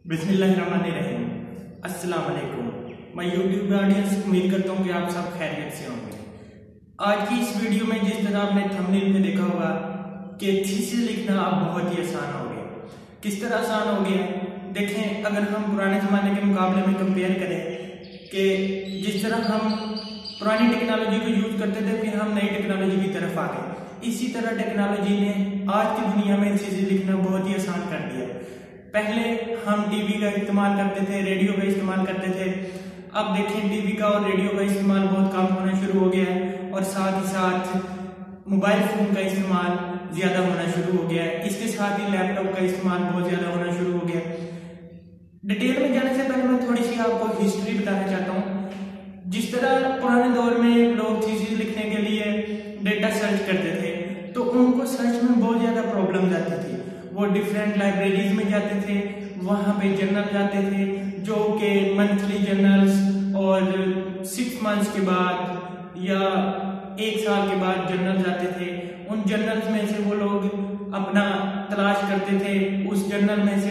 बिस्मिल्लाहिर्रहमानिर्रहीम। अस्सलाम वालेकुम। मैं यूट्यूब ऑडियंस उम्मीद करता हूँ कि आप सब खैरियत से होंगे। आज की इस वीडियो में जिस तरह आपने थंबनेल में देखा होगा कि थीसिस लिखना अब बहुत ही आसान हो गया। किस तरह आसान हो गया? देखें, अगर हम पुराने ज़माने के मुकाबले में कंपेयर करें कि जिस तरह हम पुरानी टेक्नोलॉजी को यूज़ करते थे, फिर हम नई टेक्नोलॉजी की तरफ आ गए। इसी तरह टेक्नोलॉजी ने आज की दुनिया में थीसिस लिखना बहुत ही आसान कर दिया। पहले हम टीवी का इस्तेमाल करते थे, रेडियो का इस्तेमाल करते थे। अब देखें, टीवी का और रेडियो का इस्तेमाल बहुत कम होना शुरू हो गया है और साथ ही साथ मोबाइल फ़ोन का इस्तेमाल ज़्यादा होना शुरू हो गया है। इसके साथ ही लैपटॉप का इस्तेमाल बहुत ज़्यादा होना शुरू हो गया है। डिटेल में जाने से पहले मैं थोड़ी सी आपको हिस्ट्री बताना चाहता हूँ। जिस तरह पुराने दौर में लोग थीसिस लिखने के लिए डेटा सर्च करते थे, तो उनको सर्च में बहुत ज़्यादा प्रॉब्लम आती थी। वो डिफरेंट लाइब्रेरीज में जाते थे, वहाँ पे जर्नल जाते थे जो कि मंथली जर्नल्स और 6 मंथ्स के बाद या 1 साल के बाद जर्नल जाते थे। उन जर्नल्स में से वो लोग अपना तलाश करते थे। उस जर्नल में से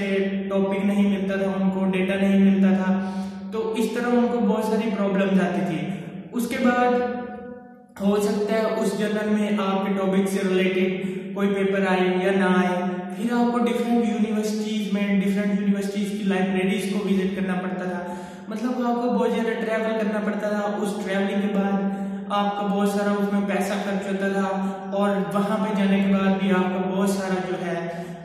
टॉपिक नहीं मिलता था, उनको डेटा नहीं मिलता था, तो इस तरह उनको बहुत सारी प्रॉब्लम्स आती थी। उसके बाद हो सकता है उस जर्नल में आपके टॉपिक से रिलेटेड कोई पेपर आए या ना आए, फिर आपको डिफरेंट यूनिवर्सिटीज़ की लाइब्रेरीज को विजिट करना पड़ता था। मतलब आपको बहुत ज़्यादा ट्रैवल करना पड़ता था। उस ट्रैवलिंग के बाद आपका बहुत सारा उसमें पैसा खर्च होता था और वहाँ पे जाने के बाद भी आपका बहुत सारा जो है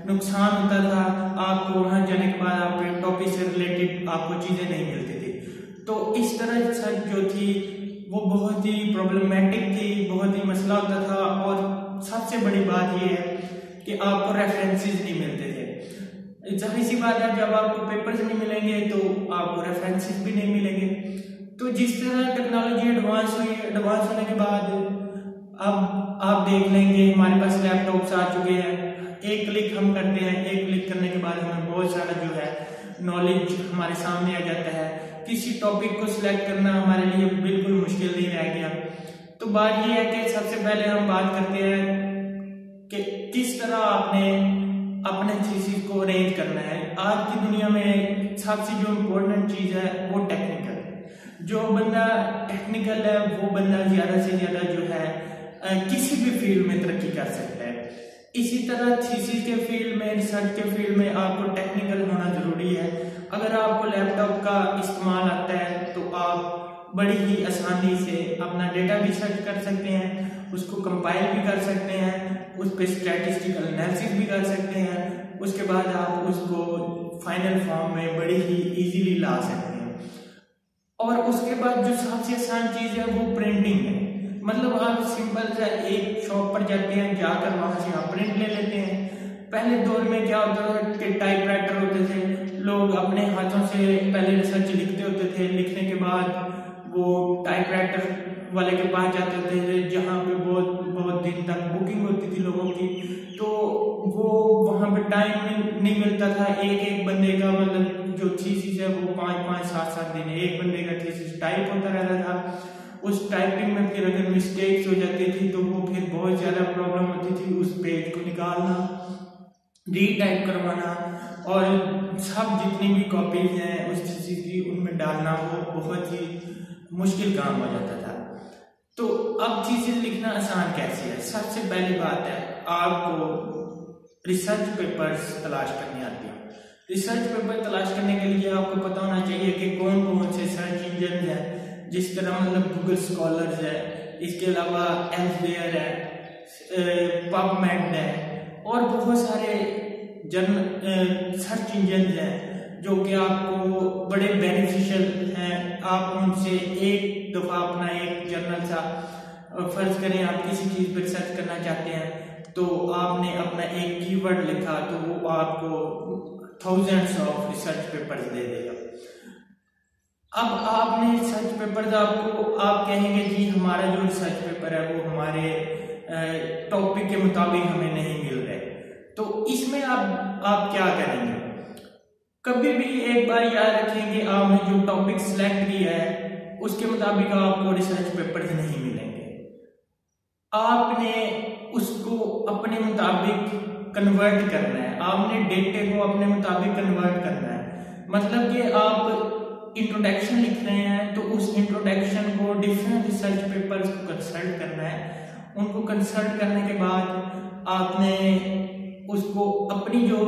नुकसान होता था। आपको वहाँ जाने के बाद आपके टॉपिक से रिलेटेड आपको चीज़ें नहीं मिलती थी। तो इस तरह सर्च जो थी वो बहुत ही प्रॉब्लमेटिक थी, बहुत ही मसला होता था। और सबसे बड़ी बात यह है कि आपको रेफरेंसेस नहीं मिलते थे। जाहिर सी बात है, जब आपको पेपर्स नहीं मिलेंगे तो आपको रेफरेंसेस भी नहीं मिलेंगे। तो जिस तरह टेक्नोलॉजी एडवांस हुई, एडवांस होने के बाद अब आप देख लेंगे हमारे पास लैपटॉप्स आ चुके हैं। एक क्लिक हम करते हैं, एक क्लिक करने के बाद हमें बहुत सारा जो है नॉलेज हमारे सामने आ जाता है। किसी टॉपिक को सिलेक्ट करना हमारे लिए बिल्कुल मुश्किल नहीं रह गया। तो बात यह है कि सबसे पहले हम बात करते हैं कि किस तरह आपने अपने थीसिस को अरेंज करना है। आज की दुनिया में सबसे जो इम्पोर्टेंट चीज़ है वो टेक्निकल है। जो बंदा टेक्निकल है वो बंदा ज़्यादा से ज़्यादा जो है किसी भी फील्ड में तरक्की कर सकता है। इसी तरह थीसिस के फील्ड में, रिसर्च के फील्ड में आपको टेक्निकल होना ज़रूरी है। अगर आपको लैपटॉप का इस्तेमाल आता है तो आप बड़ी ही आसानी से अपना डेटा भी सर्च कर सकते हैं, उसको कंपाइल भी कर सकते हैं, उस पर स्टैटिस्टिकल एनालिसिस भी कर सकते हैं। उसके बाद आप उसको फाइनल फॉर्म में बड़ी ही इजीली ला सकते हैं। और उसके बाद जो सबसे आसान चीज़ है वो प्रिंटिंग है। मतलब आप सिंपल सा एक शॉप पर जाते हैं, जाकर वहाँ से आप प्रिंट ले लेते हैं। पहले दौर में क्या होता था कि टाइपराइटर होते थे, लोग अपने हाथों से पहले रिसर्च लिखते होते थे। लिखने के बाद वो टाइपराइटर वाले के पास जाते थे जहाँ पे बहुत दिन तक बुकिंग होती थी लोगों की। तो वो वहाँ पे टाइम नहीं मिलता था एक बंदे का, मतलब जो थीसिस है वो 5-5, 7-7 दिन एक बंदे का थीसिस टाइप होता रहता था। उस टाइपिंग में फिर अगर मिस्टेक्स हो जाती थी तो वो फिर बहुत ज़्यादा प्रॉब्लम होती थी। उस पेज को निकालना, रीटाइप करवाना और सब जितनी भी कॉपीज हैं उस थीसिस की उनमें डालना, वो बहुत ही मुश्किल काम हो जाता था। तो अब थीसिस लिखना आसान कैसे है? सबसे पहली बात है, आपको रिसर्च पेपर्स तलाश करने आते हैं। रिसर्च पेपर तलाश करने के लिए आपको पता होना चाहिए कि कौन कौन से सर्च इंजन हैं। जिस तरह मतलब गूगल स्कॉलर्स है, इसके अलावा एल्सेवियर है, पबमेड है और बहुत सारे सर्च इंजन हैं जो कि आपको बड़े बेनिफिशियल हैं। आप उनसे एक दफ़ा अपना एक जर्नल सा, फर्ज करें आप किसी चीज़ पर रिसर्च करना चाहते हैं तो आपने अपना एक कीवर्ड लिखा तो वो आपको थाउजेंड्स ऑफ रिसर्च पेपर्स दे देगा। अब आपने रिसर्च पेपर्स आप कहेंगे जी हमारा जो रिसर्च पेपर है वो हमारे टॉपिक के मुताबिक हमें नहीं मिल रहे। तो इसमें आप क्या करेंगे? कभी भी एक बार याद रखें कि आपने जो टॉपिक सिलेक्ट किया है उसके मुताबिक आपको रिसर्च पेपर्स नहीं मिलेंगे। आपने उसको अपने मुताबिक कन्वर्ट करना है, आपने डेटे को अपने मुताबिक कन्वर्ट करना है। मतलब कि आप इंट्रोडक्शन लिख रहे हैं तो उस इंट्रोडक्शन को डिफरेंट रिसर्च पेपर्स को कंसल्ट करना है। उनको कंसल्ट करने के बाद आपने उसको अपनी जो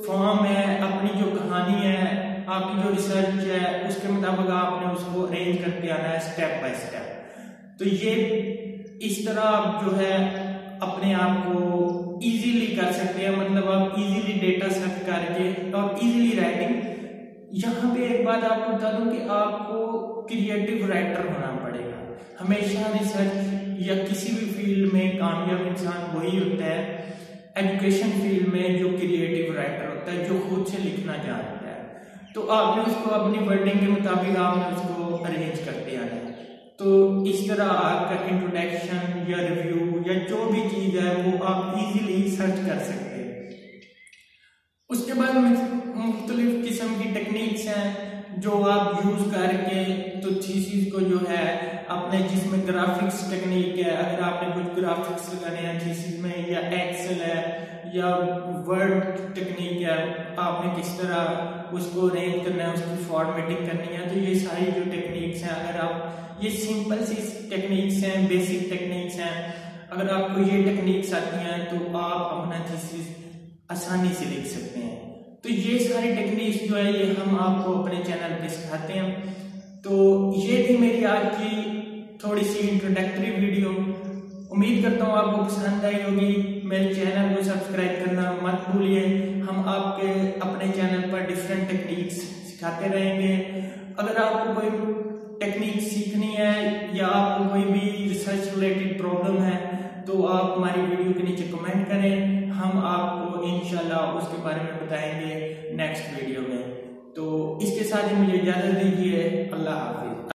फॉर्म है, अपनी जो कहानी है, आपकी जो रिसर्च है, उसके मुताबिक आपने उसको अरेंज करते आना है स्टेप बाय स्टेप। तो ये इस तरह आप जो है अपने आप को इजीली कर सकते हैं, मतलब आप इजीली डेटा सर्च करके और इजीली राइटिंग। यहाँ पे एक बात आपको बता दूं कि आपको क्रिएटिव राइटर होना पड़ेगा। हमेशा रिसर्च या किसी भी फील्ड में कामयाब इंसान वही होता है, एजुकेशन फील्ड में, जो क्रिएटिव राइटर होता है, जो खुद से लिखना जानता है। तो आपने उसको अपनी वर्डिंग के मुताबिक आपने उसको अरेंज करते आना है। तो इस तरह आपका इंट्रोडक्शन या रिव्यू या जो भी चीज है वो आप इजीली सर्च कर सकते हैं। उसके बाद मुख्तलिफ किस्म की टेक्निक्स हैं जो आप यूज करके तो थीसिस को जो है अपने, जिसमें ग्राफिक्स टेक्निक है, अगर आपने कुछ ग्राफिक्स लगाने हैं थीसिस में, या एक्सेल है या वर्ड टेक्निक है, आपने किस तरह उसको अरेंज करना है, उसकी फॉर्मेटिंग करनी है, तो ये सारी जो टेक्निक्स हैं, अगर आप ये सिंपल सी टेक्निक्स हैं, बेसिक टेक्निक्स हैं, अगर आपको ये टेक्निक्स आती हैं तो आप अपना थीसिस आसानी से लिख सकते हैं। तो ये सारी टेक्निक्स जो है ये हम आपको अपने चैनल पे सिखाते हैं। तो ये थी मेरी आज की थोड़ी सी इंट्रोडक्टरी वीडियो। उम्मीद करता हूँ आपको पसंद आई होगी। मेरे चैनल को सब्सक्राइब करना मत भूलिए। हम आपके अपने चैनल पर डिफरेंट टेक्निक्स सिखाते रहेंगे। अगर आपको कोई टेक्निक सीखनी है या आपको कोई भी रिसर्च रिलेटेड प्रॉब्लम है तो आप हमारी वीडियो के नीचे कमेंट करें, हम आपको इंशाल्लाह उसके बारे में बताएंगे नेक्स्ट वीडियो में। तो इसके साथ ही मुझे इजाजत दीजिए।